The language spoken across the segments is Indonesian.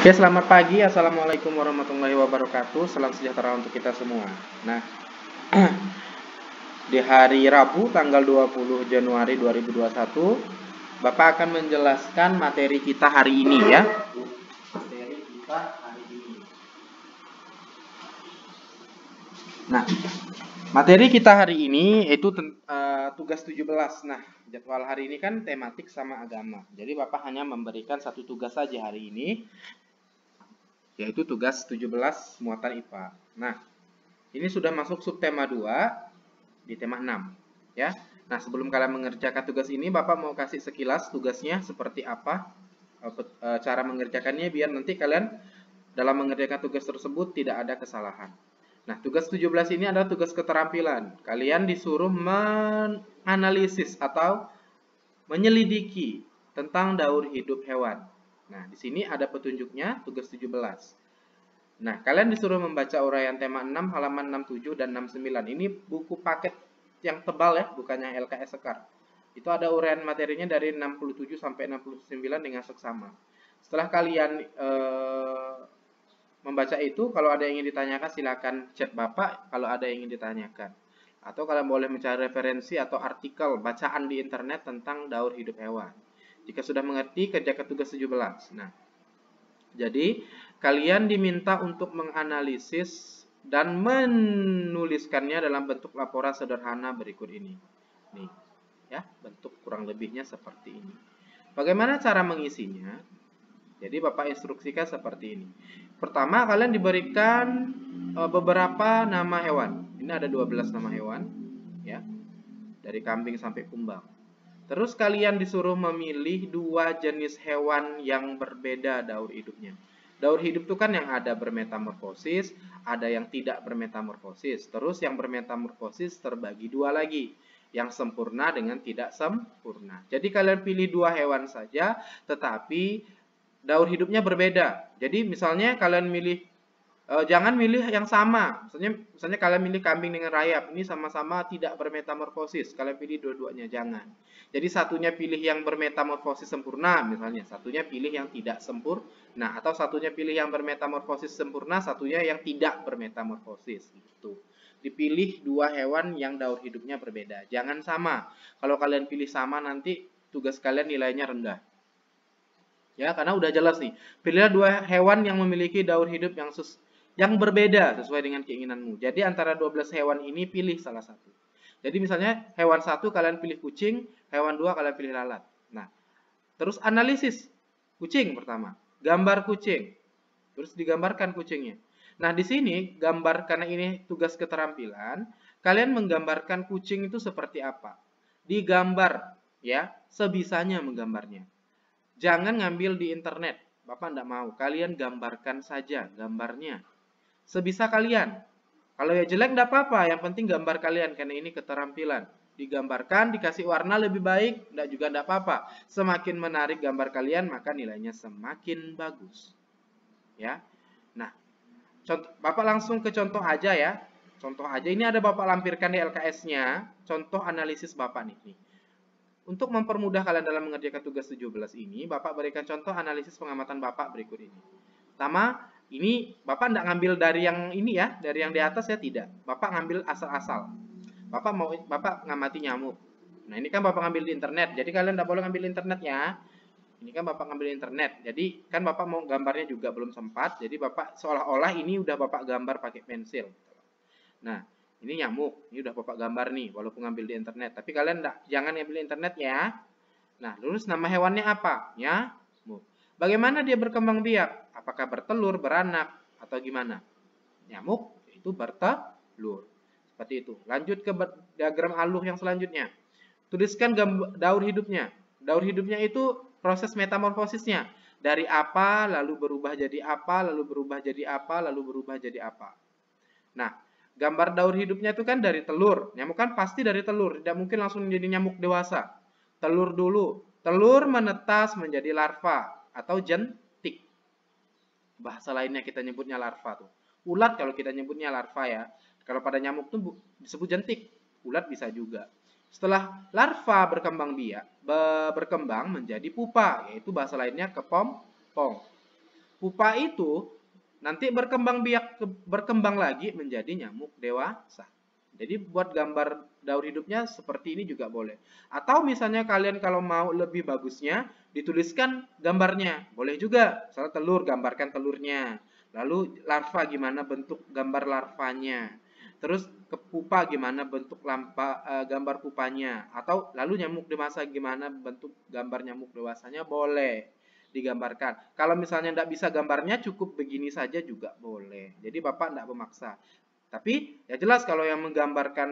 Oke, selamat pagi. Assalamualaikum warahmatullahi wabarakatuh. Salam sejahtera untuk kita semua. Nah, di hari Rabu tanggal 20 Januari 2021, Bapak akan menjelaskan materi kita hari ini ya. Materi kita hari ini. Nah, materi kita hari ini itu tugas 17. Nah, jadwal hari ini kan tematik sama agama. Jadi Bapak hanya memberikan satu tugas saja hari ini, yaitu tugas 17 muatan IPA. Nah, ini sudah masuk subtema 2 di tema 6 ya. Nah, sebelum kalian mengerjakan tugas ini, Bapak mau kasih sekilas tugasnya seperti apa, cara mengerjakannya biar nanti kalian dalam mengerjakan tugas tersebut tidak ada kesalahan. Nah, tugas 17 ini adalah tugas keterampilan. Kalian disuruh menganalisis atau menyelidiki tentang daur hidup hewan. Nah, di sini ada petunjuknya tugas 17. Nah, kalian disuruh membaca uraian tema 6 halaman 67 dan 69. Ini buku paket yang tebal ya, bukannya LKS Sekar. Itu ada uraian materinya dari 67 sampai 69 dengan seksama. Setelah kalian membaca itu, kalau ada yang ingin ditanyakan silakan chat Bapak kalau ada yang ingin ditanyakan. Atau kalian boleh mencari referensi atau artikel bacaan di internet tentang daur hidup hewan. Jika sudah mengerti, kerjakan tugas 17. Nah, jadi, kalian diminta untuk menganalisis dan menuliskannya dalam bentuk laporan sederhana berikut ini. Nih, ya, bentuk kurang lebihnya seperti ini. Bagaimana cara mengisinya? Jadi, Bapak instruksikan seperti ini. Pertama, kalian diberikan beberapa nama hewan. Ini ada 12 nama hewan, ya. Dari kambing sampai kumbang. Terus kalian disuruh memilih 2 jenis hewan yang berbeda daur hidupnya. Daur hidup itu kan yang ada bermetamorfosis, ada yang tidak bermetamorfosis. Terus yang bermetamorfosis terbagi 2 lagi, yang sempurna dengan tidak sempurna. Jadi kalian pilih 2 hewan saja, tetapi daur hidupnya berbeda. Jadi misalnya kalian milih jangan milih yang sama. Misalnya kalian milih kambing dengan rayap. Ini sama-sama tidak bermetamorfosis. Kalian pilih dua-duanya, jangan. Jadi satunya pilih yang bermetamorfosis sempurna, misalnya. Satunya pilih yang tidak sempurna. Atau satunya pilih yang bermetamorfosis sempurna, satunya yang tidak bermetamorfosis. Gitu. Dipilih 2 hewan yang daur hidupnya berbeda. Jangan sama. Kalau kalian pilih sama, nanti tugas kalian nilainya rendah. Ya, karena udah jelas nih. Pilihlah 2 hewan yang memiliki daur hidup yang berbeda sesuai dengan keinginanmu. Jadi antara 12 hewan ini pilih salah satu. Jadi misalnya hewan 1 kalian pilih kucing, hewan 2 kalian pilih lalat. Nah, terus analisis kucing pertama. Gambar kucing. Terus digambarkan kucingnya. Nah, di sini gambar, karena ini tugas keterampilan, kalian menggambarkan kucing itu seperti apa. Digambar ya, sebisanya menggambarnya. Jangan ngambil di internet. Bapak tidak mau. Kalian gambarkan saja gambarnya. Sebisa kalian. Kalau ya jelek tidak apa-apa, yang penting gambar kalian karena ini keterampilan. Digambarkan, dikasih warna lebih baik, tidak juga tidak apa-apa. Semakin menarik gambar kalian, maka nilainya semakin bagus. Ya. Nah, Bapak langsung ke contoh aja ya. Contoh aja, ini ada Bapak lampirkan di LKS-nya, contoh analisis Bapak nih. Untuk mempermudah kalian dalam mengerjakan tugas 17 ini, Bapak berikan contoh analisis pengamatan Bapak berikut ini. Pertama, ini Bapak tidak ngambil dari yang ini ya, dari yang di atas ya, tidak. Bapak ngambil asal-asal. Bapak ngamati nyamuk. Nah, ini kan Bapak ngambil di internet, jadi kalian tidak boleh ngambil internet ya. Ini kan Bapak ngambil internet, jadi kan Bapak mau gambarnya juga belum sempat, jadi Bapak seolah-olah ini udah Bapak gambar pakai pensil. Nah, ini nyamuk, ini udah Bapak gambar nih, walaupun ngambil di internet. Tapi kalian jangan ngambil di internet ya. Nah, terus nama hewannya apa? Nyamuk. Bagaimana dia berkembang biak? Apakah bertelur, beranak, atau gimana? Nyamuk itu bertelur. Seperti itu. Lanjut ke diagram aluh yang selanjutnya. Tuliskan daur hidupnya. Daur hidupnya itu proses metamorfosisnya. Dari apa, lalu berubah jadi apa, lalu berubah jadi apa, lalu berubah jadi apa. Nah, gambar daur hidupnya itu kan dari telur. Nyamuk kan pasti dari telur. Tidak mungkin langsung menjadi nyamuk dewasa. Telur dulu. Telur menetas menjadi larva atau jentik. Bahasa lainnya kita nyebutnya larva tuh. Ulat kalau kita nyebutnya larva ya. Kalau pada nyamuk tuh disebut jentik. Ulat bisa juga. Setelah larva berkembang menjadi pupa, yaitu bahasa lainnya kepompong. pupa itu nanti berkembang lagi menjadi nyamuk dewasa. Jadi buat gambar daur hidupnya seperti ini juga boleh. Atau misalnya kalian kalau mau lebih bagusnya dituliskan gambarnya. Boleh juga. Misalnya telur, gambarkan telurnya. Lalu larva gimana bentuk gambar larvanya. Terus ke pupa gimana bentuk gambar pupanya. Atau lalu nyamuk dewasa gimana bentuk gambar nyamuk dewasanya, boleh digambarkan. Kalau misalnya tidak bisa gambarnya, cukup begini saja juga boleh. Jadi Bapak tidak memaksa. Tapi ya jelas kalau yang menggambarkan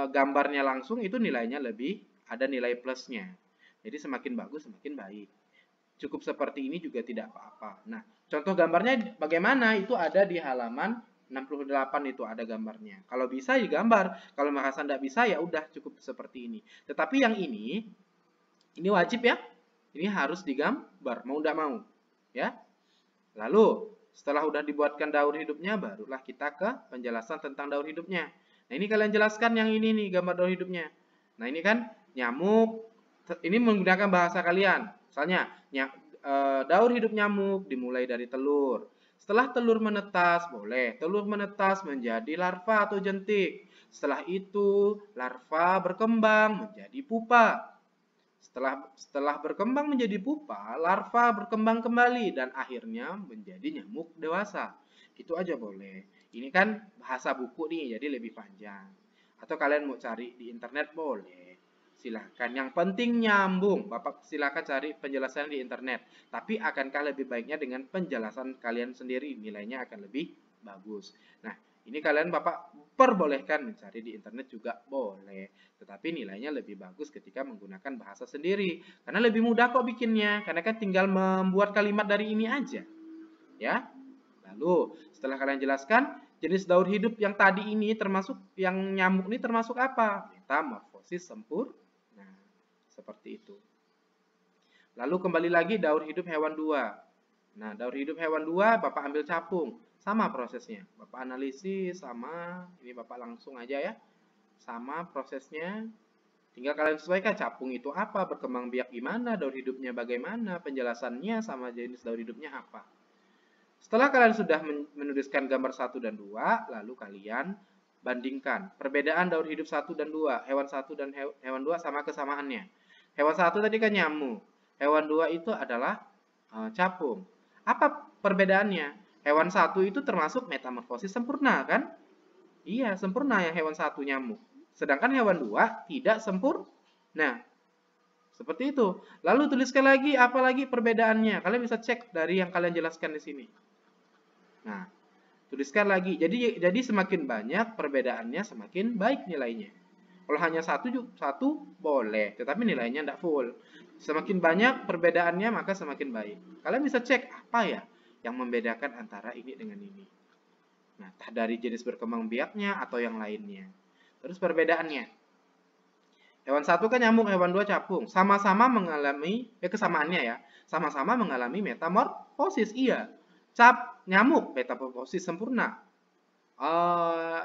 gambarnya langsung itu nilainya lebih ada nilai plusnya. Jadi semakin bagus semakin baik. Cukup seperti ini juga tidak apa-apa. Nah, contoh gambarnya bagaimana? Itu ada di halaman 68 itu ada gambarnya. Kalau bisa ya gambar, kalau merasa tidak bisa ya udah cukup seperti ini. Tetapi yang ini wajib ya. Ini harus digambar, mau tidak mau. Ya. Lalu, setelah udah dibuatkan daur hidupnya, barulah kita ke penjelasan tentang daur hidupnya. Nah, ini kalian jelaskan yang ini nih, gambar daur hidupnya. Nah, ini kan nyamuk, ini menggunakan bahasa kalian. Misalnya, daur hidup nyamuk dimulai dari telur. Setelah telur menetas, boleh. Telur menetas menjadi larva atau jentik. Setelah itu, larva berkembang menjadi pupa. Setelah berkembang menjadi pupa, larva berkembang kembali dan akhirnya menjadi nyamuk dewasa. Itu aja boleh. Ini kan bahasa buku nih, jadi lebih panjang. Atau kalian mau cari di internet boleh. Silahkan. Yang penting nyambung. Bapak silahkan cari penjelasan di internet. Tapi akankah lebih baiknya dengan penjelasan kalian sendiri? Nilainya akan lebih bagus. Nah, ini kalian Bapak perbolehkan mencari di internet juga boleh. Tetapi nilainya lebih bagus ketika menggunakan bahasa sendiri. Karena lebih mudah kok bikinnya. Karena kan tinggal membuat kalimat dari ini aja. Ya. Lalu setelah kalian jelaskan, jenis daur hidup yang tadi ini termasuk, yang nyamuk ini termasuk apa? Metamorfosis sempurna. Nah, seperti itu. Lalu kembali lagi daur hidup hewan 2. Nah, daur hidup hewan 2, Bapak ambil capung. Sama prosesnya. Bapak analisis sama, ini Bapak langsung aja ya. Sama prosesnya. Tinggal kalian sesuaikan capung itu apa, berkembang biak gimana, daur hidupnya bagaimana, penjelasannya sama jenis daur hidupnya apa. Setelah kalian sudah menuliskan gambar 1 dan 2, lalu kalian bandingkan perbedaan daur hidup 1 dan 2, hewan 1 dan hewan 2 sama kesamaannya. Hewan 1 tadi kan nyamuk, hewan 2 itu adalah capung. Apa perbedaannya? Hewan 1 itu termasuk metamorfosis sempurna kan? Iya, sempurna yang hewan 1 nyamuk. Sedangkan hewan 2 tidak sempurna. Nah, seperti itu. Lalu tuliskan lagi apa lagi perbedaannya. Kalian bisa cek dari yang kalian jelaskan di sini. Nah, tuliskan lagi. Jadi semakin banyak perbedaannya semakin baik nilainya. Kalau hanya satu boleh, tetapi nilainya tidak full. Semakin banyak perbedaannya maka semakin baik. Kalian bisa cek apa ya yang membedakan antara ini dengan ini. Nah, dari jenis berkembang biaknya atau yang lainnya. Terus perbedaannya. Hewan 1 kan nyamuk, hewan 2 capung. Sama-sama mengalami, kesamaannya ya. Sama-sama mengalami metamorfosis, iya. Nyamuk, metamorfosis sempurna.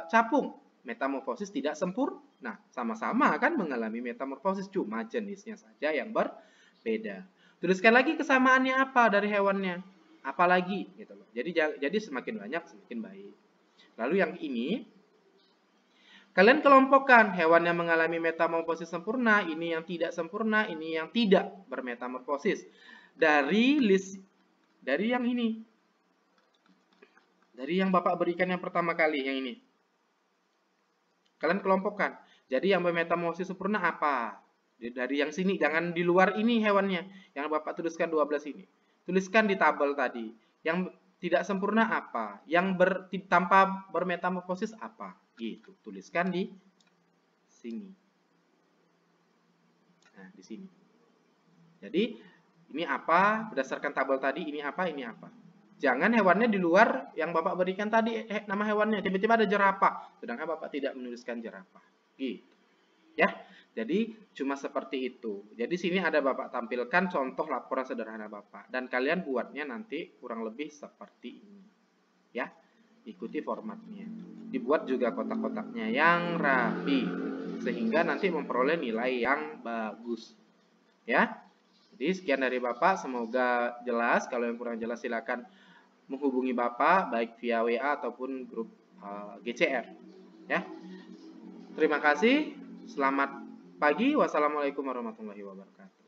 Capung, metamorfosis tidak sempurna. Sama-sama kan mengalami metamorfosis, cuma jenisnya saja yang berbeda. Tuliskan lagi kesamaannya apa dari hewannya. Apalagi gitu loh. Jadi semakin banyak semakin baik. Lalu yang ini kalian kelompokkan hewan yang mengalami metamorfosis sempurna, ini yang tidak sempurna, ini yang tidak bermetamorfosis. Dari yang ini. Dari yang Bapak berikan yang pertama kali, yang ini. Kalian kelompokkan. Jadi yang bermetamorfosis sempurna apa? Dari yang sini, jangan di luar ini hewannya. Yang Bapak tuliskan 12 ini. Tuliskan di tabel tadi. Yang tidak sempurna apa? Yang tanpa bermetamorfosis apa? Gitu. Tuliskan di sini. Nah, di sini. Jadi, ini apa? Berdasarkan tabel tadi, ini apa, ini apa. Jangan hewannya di luar yang Bapak berikan tadi, nama hewannya. Tiba-tiba ada jerapah. Sedangkan Bapak tidak menuliskan jerapah. Gitu. Ya, jadi cuma seperti itu. Jadi sini ada Bapak tampilkan contoh laporan sederhana Bapak. Dan kalian buatnya nanti kurang lebih seperti ini. Ya, ikuti formatnya. Dibuat juga kotak-kotaknya yang rapi. Sehingga nanti memperoleh nilai yang bagus. Ya. Jadi sekian dari Bapak, semoga jelas. Kalau yang kurang jelas silakan menghubungi Bapak baik via WA ataupun grup GCR. Ya. Terima kasih. Selamat pagi. Wassalamualaikum warahmatullahi wabarakatuh.